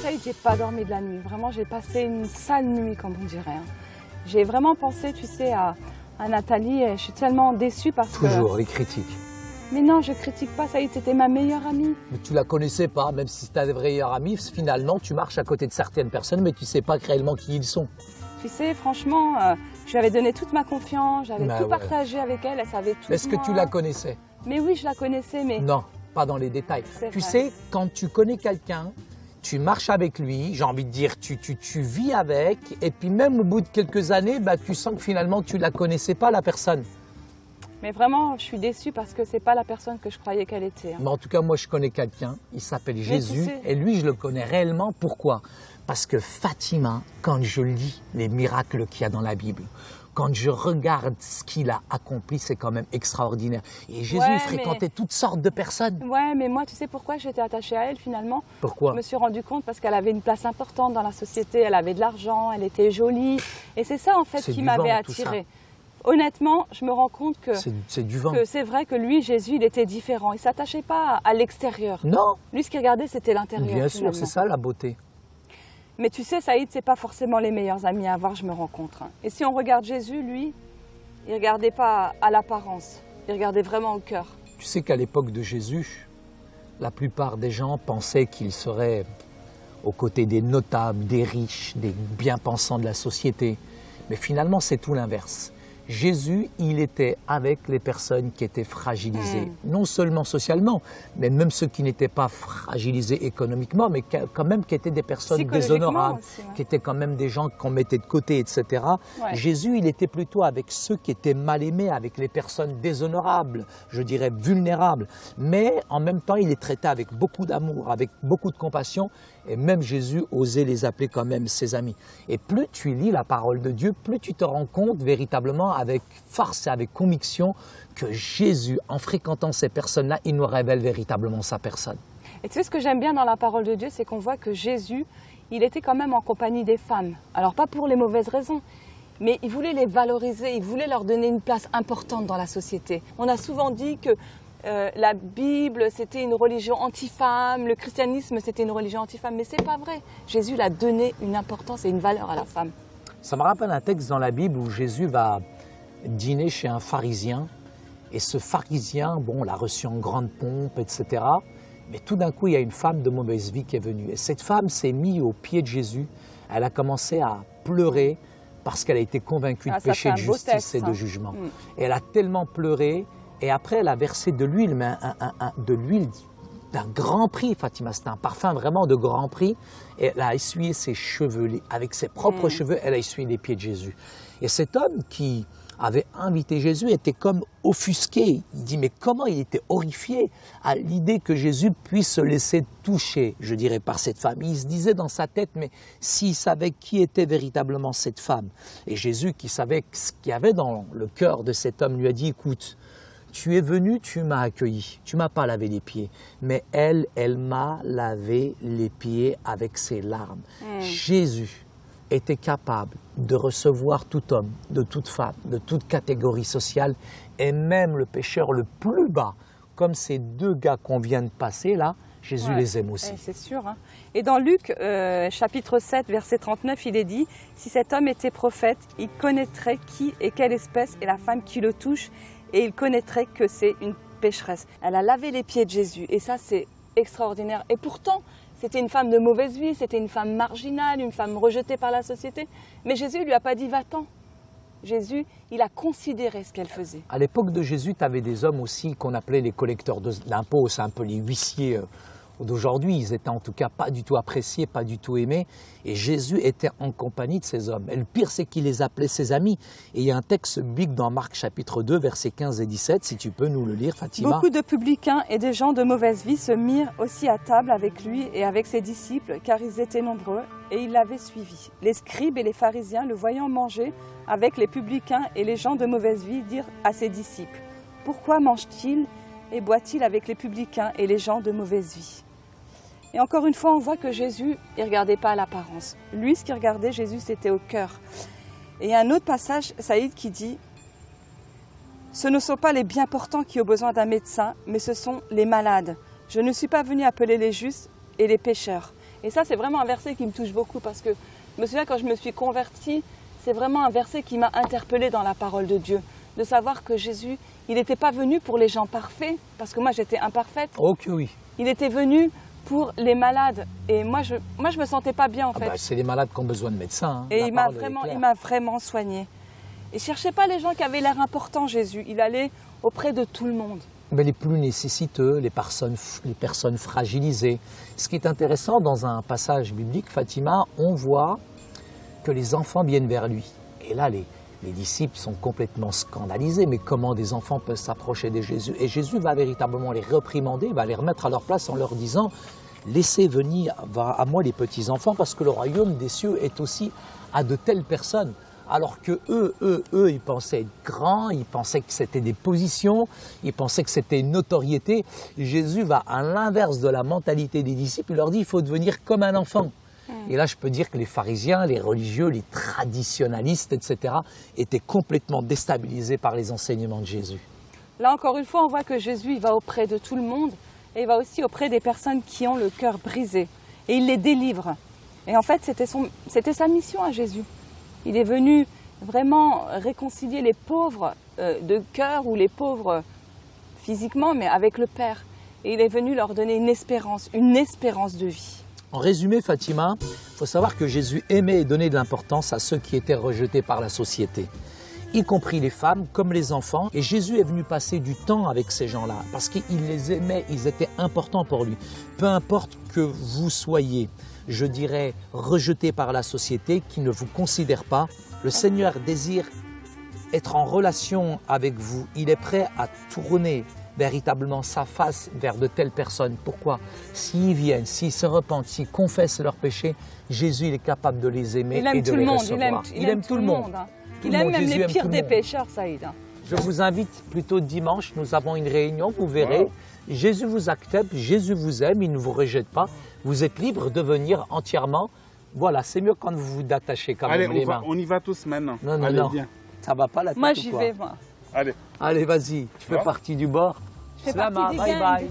Saïd, j'ai pas dormi de la nuit. Vraiment, j'ai passé une sale nuit, comme on dirait. Hein. J'ai vraiment pensé, tu sais, à Nathalie. Et je suis tellement déçue parce que... Toujours les critiques. Mais non, je critique pas Saïd, c'était ma meilleure amie. Mais tu la connaissais pas, même si c'était des meilleurs amis. Finalement, tu marches à côté de certaines personnes, mais tu sais pas réellement qui ils sont. Tu sais, franchement, je lui avais donné toute ma confiance, j'avais tout partagé avec elle, elle savait tout. Est-ce que tu la connaissais? Mais oui, je la connaissais, mais... Non, pas dans les détails. Tu vrai. sais, quand tu connais quelqu'un, tu marches avec lui, j'ai envie de dire, tu vis avec, et puis même au bout de quelques années, bah, tu sens que finalement, tu la connaissais pas, la personne. Mais vraiment, je suis déçue parce que c'est pas la personne que je croyais qu'elle était. Hein. Mais en tout cas, moi, je connais quelqu'un, il s'appelle Jésus, et lui, je le connais réellement. Pourquoi? Parce que Fatima, quand je lis les miracles qu'il y a dans la Bible, quand je regarde ce qu'il a accompli, c'est quand même extraordinaire. Et Jésus fréquentait toutes sortes de personnes. Ouais, mais moi, tu sais pourquoi j'étais attachée à elle finalement? Pourquoi? Je me suis rendu compte parce qu'elle avait une place importante dans la société, elle avait de l'argent, elle était jolie. Et c'est ça en fait qui m'avait attirée. Honnêtement, je me rends compte que c'est vrai que lui, Jésus, il était différent. Il ne s'attachait pas à l'extérieur. Non. Lui, ce qu'il regardait, c'était l'intérieur. Bien sûr, c'est ça la beauté. Mais tu sais, Saïd, ce n'est pas forcément les meilleurs amis à avoir, je me rends compte. Et si on regarde Jésus, lui, il ne regardait pas à l'apparence. Il regardait vraiment au cœur. Tu sais qu'à l'époque de Jésus, la plupart des gens pensaient qu'il serait aux côtés des notables, des riches, des bien-pensants de la société. Mais finalement, c'est tout l'inverse. Jésus, il était avec les personnes qui étaient fragilisées, non seulement socialement, mais même ceux qui n'étaient pas fragilisés économiquement, mais quand même qui étaient des personnes déshonorables, aussi, qui étaient quand même des gens qu'on mettait de côté, etc. Jésus, il était plutôt avec ceux qui étaient mal aimés, avec les personnes déshonorables, je dirais vulnérables. Mais en même temps, il les traitait avec beaucoup d'amour, avec beaucoup de compassion, et même Jésus osait les appeler quand même ses amis. Et plus tu lis la parole de Dieu, plus tu te rends compte véritablement avec force et avec conviction que Jésus, en fréquentant ces personnes-là, il nous révèle véritablement sa personne. Et tu sais ce que j'aime bien dans la parole de Dieu, c'est qu'on voit que Jésus, il était quand même en compagnie des femmes. Alors pas pour les mauvaises raisons, mais il voulait les valoriser, il voulait leur donner une place importante dans la société. On a souvent dit que la Bible, c'était une religion anti-femme, le christianisme, c'était une religion anti-femme, mais c'est pas vrai. Jésus, il a donné une importance et une valeur à la femme. Ça me rappelle un texte dans la Bible où Jésus va dîner chez un pharisien, et ce pharisien, bon, l'a reçu en grande pompe, etc. Mais tout d'un coup, il y a une femme de mauvaise vie qui est venue. Et cette femme s'est mise au pied de Jésus, elle a commencé à pleurer parce qu'elle a été convaincue de péché, de justice et de jugement. Et elle a tellement pleuré, et après elle a versé de l'huile, mais de l'huile d'un grand prix, Fatima, c'était un parfum vraiment de grand prix, et elle a essuyé ses cheveux, avec ses propres cheveux, elle a essuyé les pieds de Jésus. Et cet homme qui avait invité Jésus était comme offusqué, il dit mais comment il était horrifié à l'idée que Jésus puisse se laisser toucher, je dirais, par cette femme. Il se disait dans sa tête, mais s'il savait qui était véritablement cette femme, et Jésus qui savait ce qu'il y avait dans le cœur de cet homme lui a dit, écoute, tu es venu, tu m'as accueilli, tu m'as pas lavé les pieds, mais elle m'a lavé les pieds avec ses larmes. Jésus était capable de recevoir tout homme, de toute femme, de toute catégorie sociale, et même le pécheur le plus bas, comme ces deux gars qu'on vient de passer là, Jésus les aime aussi. C'est sûr. Hein. Et dans Luc, chapitre 7, verset 39, il est dit, « Si cet homme était prophète, il connaîtrait qui et quelle espèce est la femme qui le touche, et il connaîtrait que c'est une pécheresse. » Elle a lavé les pieds de Jésus, et ça c'est extraordinaire. Et pourtant, c'était une femme de mauvaise vie, c'était une femme marginale, une femme rejetée par la société. Mais Jésus ne lui a pas dit « va-t'en ». Jésus, il a considéré ce qu'elle faisait. À l'époque de Jésus, tu avais des hommes aussi qu'on appelait les collecteurs d'impôts, c'est un peu les huissiers d'aujourd'hui. Ils étaient en tout cas pas du tout appréciés, pas du tout aimés. Et Jésus était en compagnie de ces hommes. Et le pire, c'est qu'il les appelait ses amis. Et il y a un texte biblique dans Marc chapitre 2, versets 15 et 17, si tu peux nous le lire, Fatima. Beaucoup de publicains et des gens de mauvaise vie se mirent aussi à table avec lui et avec ses disciples, car ils étaient nombreux, et ils l'avaient suivi. Les scribes et les pharisiens, le voyant manger avec les publicains et les gens de mauvaise vie, dirent à ses disciples, « Pourquoi mange-t-il et boit-il avec les publicains et les gens de mauvaise vie ?» Et encore une fois, on voit que Jésus, il ne regardait pas à l'apparence. Lui, ce qu'il regardait, Jésus, c'était au cœur. Et il y a un autre passage, Saïd, qui dit « Ce ne sont pas les bien portants qui ont besoin d'un médecin, mais ce sont les malades. Je ne suis pas venu appeler les justes et les pécheurs. » Et ça, c'est vraiment un verset qui me touche beaucoup parce que je me souviens quand je me suis convertie, c'est vraiment un verset qui m'a interpellée dans la parole de Dieu. De savoir que Jésus, il n'était pas venu pour les gens parfaits, parce que moi j'étais imparfaite. Oh que oui. Il était venu pour les malades. Et moi je me sentais pas bien en fait. C'est les malades qui ont besoin de médecins. Hein. Et il m'a vraiment soignée. Et cherchait pas les gens qui avaient l'air importants, Jésus. Il allait auprès de tout le monde. Mais les plus nécessiteux, les personnes fragilisées. Ce qui est intéressant dans un passage biblique, Fatima, on voit que les enfants viennent vers lui. Et là, les disciples sont complètement scandalisés. Mais comment des enfants peuvent s'approcher de Jésus? Et Jésus va véritablement les réprimander, va les remettre à leur place en leur disant « Laissez venir à moi les petits-enfants, parce que le royaume des cieux est aussi à de telles personnes. » Alors que eux, ils pensaient être grands, ils pensaient que c'était des positions, ils pensaient que c'était une notoriété. Jésus va à l'inverse de la mentalité des disciples, il leur dit « Il faut devenir comme un enfant ». Et là, je peux dire que les pharisiens, les religieux, les traditionalistes, etc., étaient complètement déstabilisés par les enseignements de Jésus. Là, encore une fois, on voit que Jésus il va auprès de tout le monde et il va aussi auprès des personnes qui ont le cœur brisé. Et il les délivre. Et en fait, c'était sa mission à Jésus. Il est venu vraiment réconcilier les pauvres de cœur ou les pauvres physiquement, mais avec le Père. Et il est venu leur donner une espérance de vie. En résumé, Fatima, il faut savoir que Jésus aimait et donnait de l'importance à ceux qui étaient rejetés par la société, y compris les femmes comme les enfants. Et Jésus est venu passer du temps avec ces gens-là, parce qu'il les aimait, ils étaient importants pour lui. Peu importe que vous soyez, je dirais, rejeté par la société, qui ne vous considère pas, le Seigneur désire être en relation avec vous. Il est prêt à tourner véritablement sa face vers de telles personnes. Pourquoi? S'ils viennent, s'ils se repentent, s'ils confessent leurs péchés, Jésus il est capable de les aimer et de les recevoir. Il aime tout le monde. Il aime même les pires des pécheurs, Saïd. Je vous invite plutôt dimanche, nous avons une réunion, vous verrez. Jésus vous accepte, Jésus vous aime, il ne vous rejette pas. Vous êtes libre de venir entièrement. Voilà, c'est mieux quand vous vous attachez quand même les mains. On y va tous maintenant. Non, Allez, non. Viens. Ça va pas la tête Moi ou j'y quoi? vais, moi. Allez. Allez, vas-y, tu fais partie du bord. Je fais partie du bye gang. bye.